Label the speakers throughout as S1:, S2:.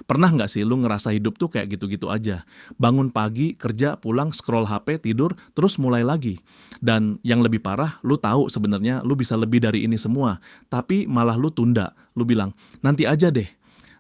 S1: Pernah nggak sih lu ngerasa hidup tuh kayak gitu-gitu aja? Bangun pagi, kerja, pulang, scroll HP, tidur, terus mulai lagi. Dan yang lebih parah, lu tahu sebenarnya lu bisa lebih dari ini semua, tapi malah lu tunda. Lu bilang, nanti aja deh.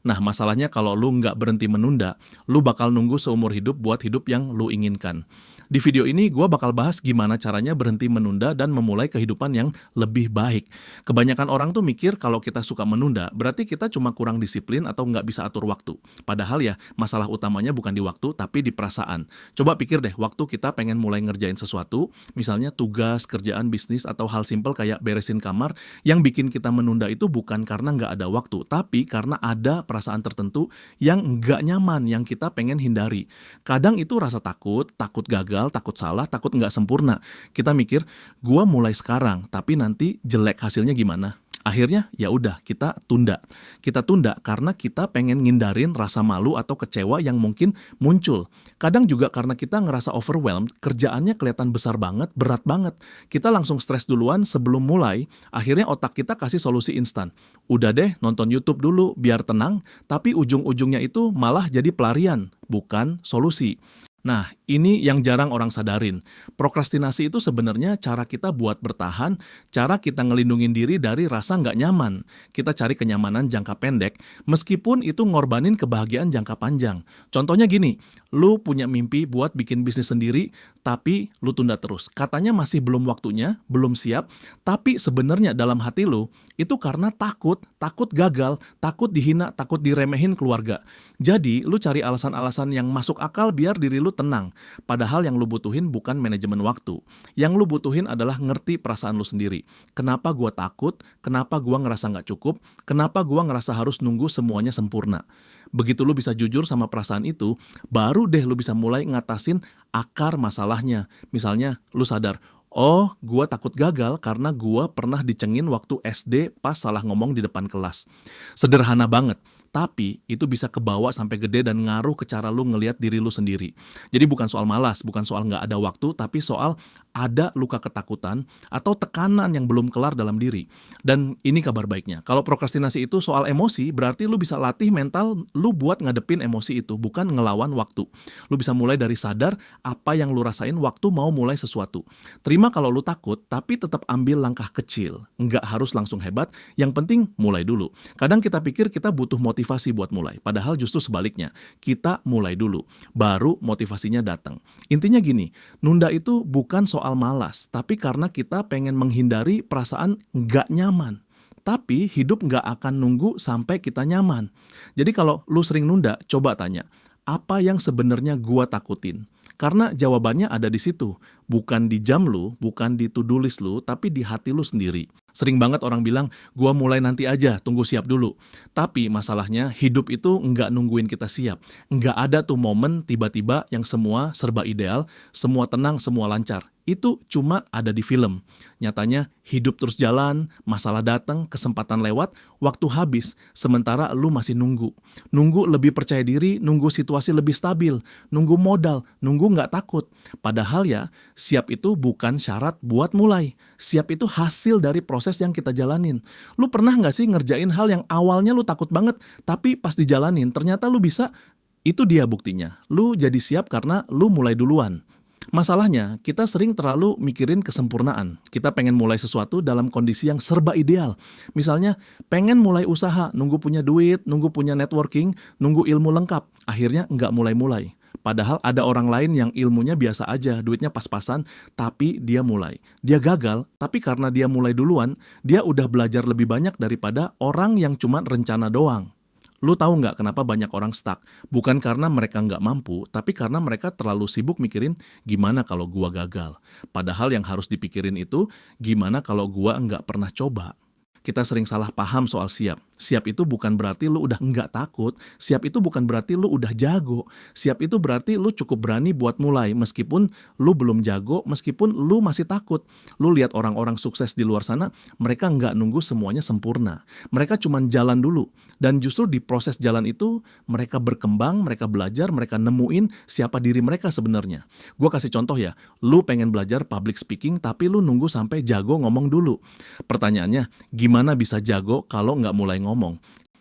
S1: Nah, masalahnya kalau lu nggak berhenti menunda, lu bakal nunggu seumur hidup buat hidup yang lu inginkan. Di video ini, gue bakal bahas gimana caranya berhenti menunda dan memulai kehidupan yang lebih baik. Kebanyakan orang tuh mikir kalau kita suka menunda, berarti kita cuma kurang disiplin atau nggak bisa atur waktu. Padahal ya, masalah utamanya bukan di waktu, tapi di perasaan. Coba pikir deh, waktu kita pengen mulai ngerjain sesuatu, misalnya tugas, kerjaan, bisnis, atau hal simpel kayak beresin kamar, yang bikin kita menunda itu bukan karena nggak ada waktu, tapi karena ada perasaan tertentu yang nggak nyaman, yang kita pengen hindari. Kadang itu rasa takut, takut gagal, takut salah, takut nggak sempurna. Kita mikir, gua mulai sekarang, tapi nanti jelek hasilnya gimana? Akhirnya ya udah kita tunda. Kita tunda karena kita pengen ngindarin rasa malu atau kecewa yang mungkin muncul. Kadang juga karena kita ngerasa overwhelmed, kerjaannya kelihatan besar banget, berat banget. Kita langsung stres duluan sebelum mulai, akhirnya otak kita kasih solusi instan. Udah deh nonton YouTube dulu biar tenang, tapi ujung-ujungnya itu malah jadi pelarian, bukan solusi. Nah, ini yang jarang orang sadarin. Prokrastinasi itu sebenarnya cara kita buat bertahan, cara kita ngelindungin diri dari rasa nggak nyaman. Kita cari kenyamanan jangka pendek, meskipun itu ngorbanin kebahagiaan jangka panjang. Contohnya gini, lu punya mimpi buat bikin bisnis sendiri, tapi lu tunda terus. Katanya masih belum waktunya, belum siap, tapi sebenarnya dalam hati lu, itu karena takut gagal, takut dihina, takut diremehin keluarga. Jadi, lu cari alasan-alasan yang masuk akal biar diri lu tenang. Padahal yang lu butuhin bukan manajemen waktu. Yang lu butuhin adalah ngerti perasaan lu sendiri. Kenapa gua takut? Kenapa gua ngerasa nggak cukup? Kenapa gua ngerasa harus nunggu semuanya sempurna? Begitu lu bisa jujur sama perasaan itu, baru deh lu bisa mulai ngatasin akar masalahnya. Misalnya, lu sadar, oh, gua takut gagal karena gua pernah dicengin waktu SD pas salah ngomong di depan kelas. Sederhana banget, tapi itu bisa kebawa sampai gede dan ngaruh ke cara lu ngelihat diri lu sendiri. Jadi bukan soal malas, bukan soal nggak ada waktu, tapi soal ada luka ketakutan atau tekanan yang belum kelar dalam diri. Dan ini kabar baiknya, kalau prokrastinasi itu soal emosi, berarti lu bisa latih mental lu buat ngadepin emosi itu, bukan ngelawan waktu. Lu bisa mulai dari sadar apa yang lu rasain waktu mau mulai sesuatu. Terima kalau lu takut, tapi tetap ambil langkah kecil. Nggak harus langsung hebat, yang penting mulai dulu. Kadang kita pikir kita butuh motivasi buat mulai, padahal justru sebaliknya. Kita mulai dulu, baru motivasinya datang. Intinya gini, nunda itu bukan soal malas, tapi karena kita pengen menghindari perasaan nggak nyaman. Tapi hidup nggak akan nunggu sampai kita nyaman. Jadi kalau lu sering nunda, coba tanya, apa yang sebenarnya gua takutin? Karena jawabannya ada di situ, bukan di jam lu, bukan di to-do list lu, tapi di hati lu sendiri. Sering banget orang bilang, gua mulai nanti aja, tunggu siap dulu. Tapi masalahnya, hidup itu nggak nungguin kita siap. Nggak ada tuh momen tiba-tiba yang semua serba ideal, semua tenang, semua lancar. Itu cuma ada di film. Nyatanya, hidup terus jalan, masalah datang, kesempatan lewat, waktu habis, sementara lu masih nunggu. Nunggu lebih percaya diri, nunggu situasi lebih stabil, nunggu modal, nunggu nggak takut. Padahal ya, siap itu bukan syarat buat mulai. Siap itu hasil dari proses yang kita jalanin. Lu pernah nggak sih ngerjain hal yang awalnya lu takut banget, tapi pas dijalanin, ternyata lu bisa? Itu dia buktinya. Lu jadi siap karena lu mulai duluan. Masalahnya, kita sering terlalu mikirin kesempurnaan. Kita pengen mulai sesuatu dalam kondisi yang serba ideal. Misalnya, pengen mulai usaha, nunggu punya duit, nunggu punya networking, nunggu ilmu lengkap. Akhirnya nggak mulai-mulai. Padahal ada orang lain yang ilmunya biasa aja, duitnya pas-pasan, tapi dia mulai. Dia gagal, tapi karena dia mulai duluan, dia udah belajar lebih banyak daripada orang yang cuma rencana doang. Lu tahu nggak kenapa banyak orang stuck? Bukan karena mereka nggak mampu, tapi karena mereka terlalu sibuk mikirin gimana kalau gua gagal. Padahal yang harus dipikirin itu gimana kalau gua nggak pernah coba. Kita sering salah paham soal siap. Siap itu bukan berarti lu udah nggak takut. Siap itu bukan berarti lu udah jago. Siap itu berarti lu cukup berani buat mulai meskipun lu belum jago, meskipun lu masih takut. Lu lihat orang-orang sukses di luar sana, mereka nggak nunggu semuanya sempurna. Mereka cuma jalan dulu. Dan justru di proses jalan itu, mereka berkembang, mereka belajar, mereka nemuin siapa diri mereka sebenarnya. Gue kasih contoh ya, lu pengen belajar public speaking tapi lu nunggu sampai jago ngomong dulu. Pertanyaannya, gimana bisa jago kalau nggak mulai ngomong?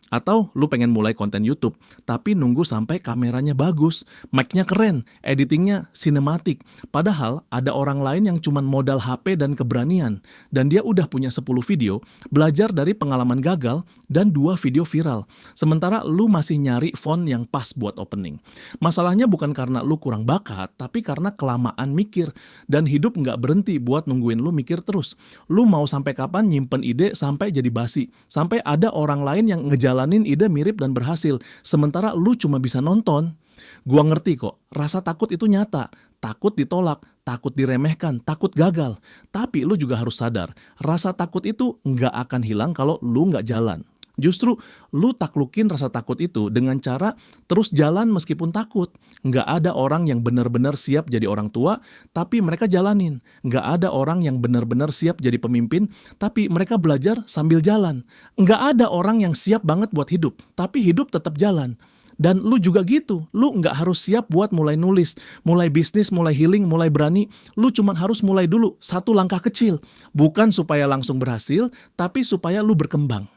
S1: Atau lu pengen mulai konten YouTube, tapi nunggu sampai kameranya bagus, mic-nya keren, editingnya sinematik. Padahal ada orang lain yang cuman modal HP dan keberanian, dan dia udah punya 10 video, belajar dari pengalaman gagal, dan 2 video viral. Sementara lu masih nyari font yang pas buat opening. Masalahnya bukan karena lu kurang bakat, tapi karena kelamaan mikir, dan hidup nggak berhenti buat nungguin lu mikir terus. Lu mau sampai kapan nyimpen ide sampai jadi basi, sampai ada orang lain yang ngejalanin ide mirip dan berhasil, sementara lu cuma bisa nonton. Gua ngerti kok, rasa takut itu nyata, takut ditolak, takut diremehkan, takut gagal. Tapi lu juga harus sadar, rasa takut itu nggak akan hilang kalau lu nggak jalan. Justru lu taklukin rasa takut itu dengan cara terus jalan meskipun takut. Nggak ada orang yang benar-benar siap jadi orang tua, tapi mereka jalanin. Nggak ada orang yang benar-benar siap jadi pemimpin, tapi mereka belajar sambil jalan. Nggak ada orang yang siap banget buat hidup, tapi hidup tetap jalan. Dan lu juga gitu, lu nggak harus siap buat mulai nulis, mulai bisnis, mulai healing, mulai berani. Lu cuma harus mulai dulu, satu langkah kecil. Bukan supaya langsung berhasil, tapi supaya lu berkembang.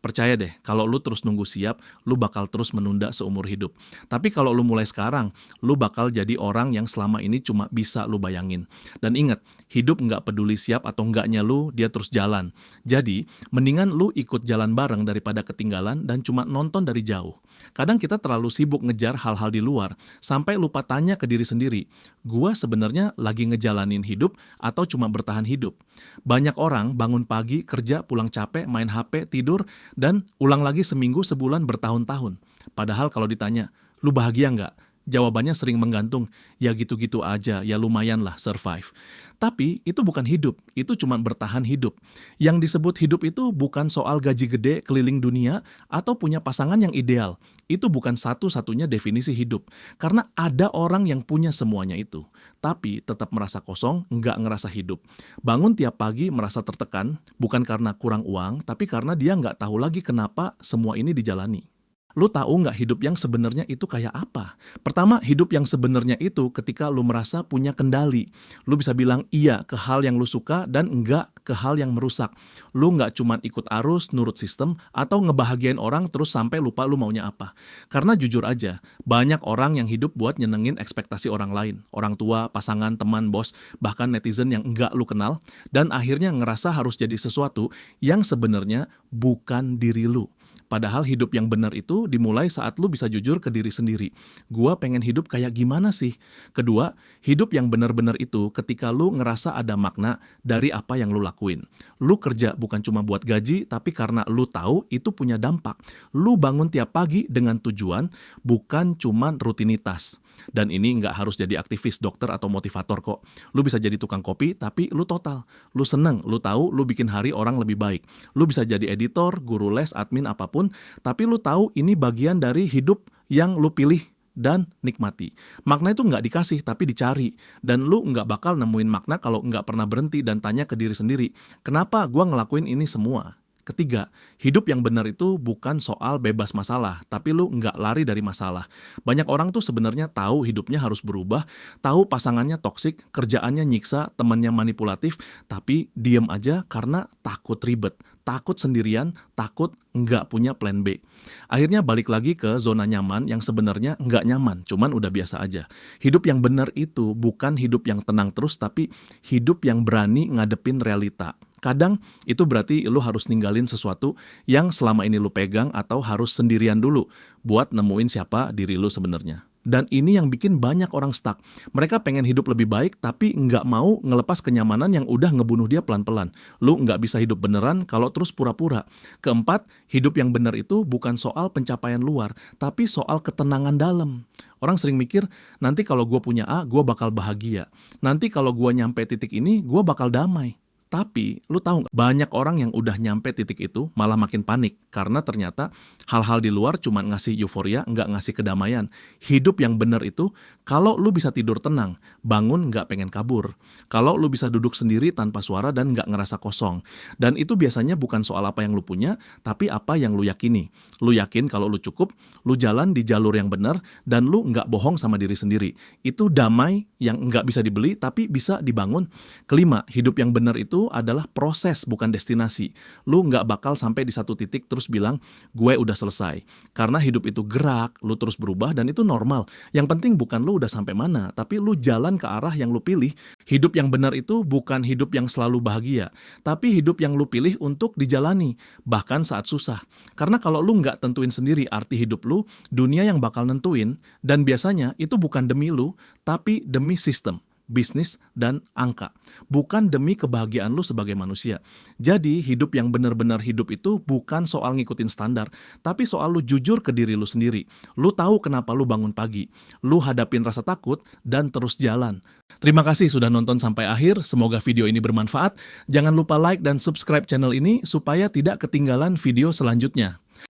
S1: Percaya deh, kalau lu terus nunggu siap, lu bakal terus menunda seumur hidup. Tapi kalau lu mulai sekarang, lu bakal jadi orang yang selama ini cuma bisa lu bayangin. Dan ingat, hidup nggak peduli siap atau enggaknya lu, dia terus jalan. Jadi, mendingan lu ikut jalan bareng daripada ketinggalan dan cuma nonton dari jauh. Kadang kita terlalu sibuk ngejar hal-hal di luar, sampai lupa tanya ke diri sendiri, gua sebenarnya lagi ngejalanin hidup atau cuma bertahan hidup? Banyak orang bangun pagi, kerja, pulang capek, main HP, tidur, dan ulang lagi seminggu, sebulan, bertahun-tahun. Padahal kalau ditanya, lu bahagia nggak? Jawabannya sering menggantung, ya gitu-gitu aja, ya lumayan lah survive. Tapi itu bukan hidup, itu cuma bertahan hidup. Yang disebut hidup itu bukan soal gaji gede, keliling dunia, atau punya pasangan yang ideal. Itu bukan satu-satunya definisi hidup. Karena ada orang yang punya semuanya itu, tapi tetap merasa kosong, nggak ngerasa hidup. Bangun tiap pagi merasa tertekan, bukan karena kurang uang, tapi karena dia nggak tahu lagi kenapa semua ini dijalani. Lu tahu nggak hidup yang sebenarnya itu kayak apa? Pertama, hidup yang sebenarnya itu ketika lu merasa punya kendali. Lu bisa bilang iya ke hal yang lu suka dan enggak ke hal yang merusak. Lu nggak cuman ikut arus, nurut sistem, atau ngebahagiain orang terus sampai lupa lu maunya apa. Karena jujur aja, banyak orang yang hidup buat nyenengin ekspektasi orang lain. Orang tua, pasangan, teman, bos, bahkan netizen yang enggak lu kenal. Dan akhirnya ngerasa harus jadi sesuatu yang sebenarnya bukan diri lu. Padahal hidup yang benar itu dimulai saat lu bisa jujur ke diri sendiri. Gua pengen hidup kayak gimana sih? Kedua, hidup yang benar-benar itu ketika lu ngerasa ada makna dari apa yang lu lakuin. Lu kerja bukan cuma buat gaji, tapi karena lu tahu itu punya dampak. Lu bangun tiap pagi dengan tujuan, bukan cuma rutinitas. Dan ini nggak harus jadi aktivis, dokter, atau motivator kok. Lu bisa jadi tukang kopi, tapi lu total. Lu seneng, lu tahu lu bikin hari orang lebih baik. Lu bisa jadi editor, guru les, admin, apapun, tapi lu tahu ini bagian dari hidup yang lu pilih dan nikmati. Makna itu nggak dikasih, tapi dicari. Dan lu nggak bakal nemuin makna kalau nggak pernah berhenti dan tanya ke diri sendiri, kenapa gua ngelakuin ini semua? Ketiga, hidup yang benar itu bukan soal bebas masalah, tapi lu nggak lari dari masalah. Banyak orang tuh sebenarnya tahu hidupnya harus berubah, tahu pasangannya toksik, kerjaannya nyiksa, temannya manipulatif, tapi diem aja karena takut ribet, takut sendirian, takut nggak punya plan B. Akhirnya balik lagi ke zona nyaman yang sebenarnya nggak nyaman, cuman udah biasa aja. Hidup yang benar itu bukan hidup yang tenang terus, tapi hidup yang berani ngadepin realita. Kadang itu berarti lu harus ninggalin sesuatu yang selama ini lu pegang atau harus sendirian dulu buat nemuin siapa diri lu sebenarnya. Dan ini yang bikin banyak orang stuck. Mereka pengen hidup lebih baik tapi nggak mau ngelepas kenyamanan yang udah ngebunuh dia pelan-pelan. Lu nggak bisa hidup beneran kalau terus pura-pura. Keempat, hidup yang benar itu bukan soal pencapaian luar, tapi soal ketenangan dalam. Orang sering mikir, nanti kalau gue punya A, gue bakal bahagia. Nanti kalau gue nyampe titik ini, gue bakal damai. Tapi, lu tahu nggak, banyak orang yang udah nyampe titik itu malah makin panik. Karena ternyata hal-hal di luar cuma ngasih euforia, nggak ngasih kedamaian. Hidup yang benar itu, kalau lu bisa tidur tenang, bangun nggak pengen kabur. Kalau lu bisa duduk sendiri tanpa suara dan nggak ngerasa kosong. Dan itu biasanya bukan soal apa yang lu punya, tapi apa yang lu yakini. Lu yakin kalau lu cukup, lu jalan di jalur yang benar, dan lu nggak bohong sama diri sendiri. Itu damai yang nggak bisa dibeli, tapi bisa dibangun. Kelima, hidup yang benar itu itu adalah proses, bukan destinasi. Lu nggak bakal sampai di satu titik terus bilang, gue udah selesai. Karena hidup itu gerak, lu terus berubah, dan itu normal. Yang penting bukan lu udah sampai mana, tapi lu jalan ke arah yang lu pilih. Hidup yang benar itu bukan hidup yang selalu bahagia, tapi hidup yang lu pilih untuk dijalani, bahkan saat susah. Karena kalau lu nggak tentuin sendiri arti hidup lu, dunia yang bakal nentuin, dan biasanya itu bukan demi lu, tapi demi sistem, bisnis, dan angka. Bukan demi kebahagiaan lu sebagai manusia. Jadi, hidup yang benar-benar hidup itu bukan soal ngikutin standar, tapi soal lu jujur ke diri lu sendiri. Lu tahu kenapa lu bangun pagi. Lu hadapin rasa takut, dan terus jalan. Terima kasih sudah nonton sampai akhir. Semoga video ini bermanfaat. Jangan lupa like dan subscribe channel ini supaya tidak ketinggalan video selanjutnya.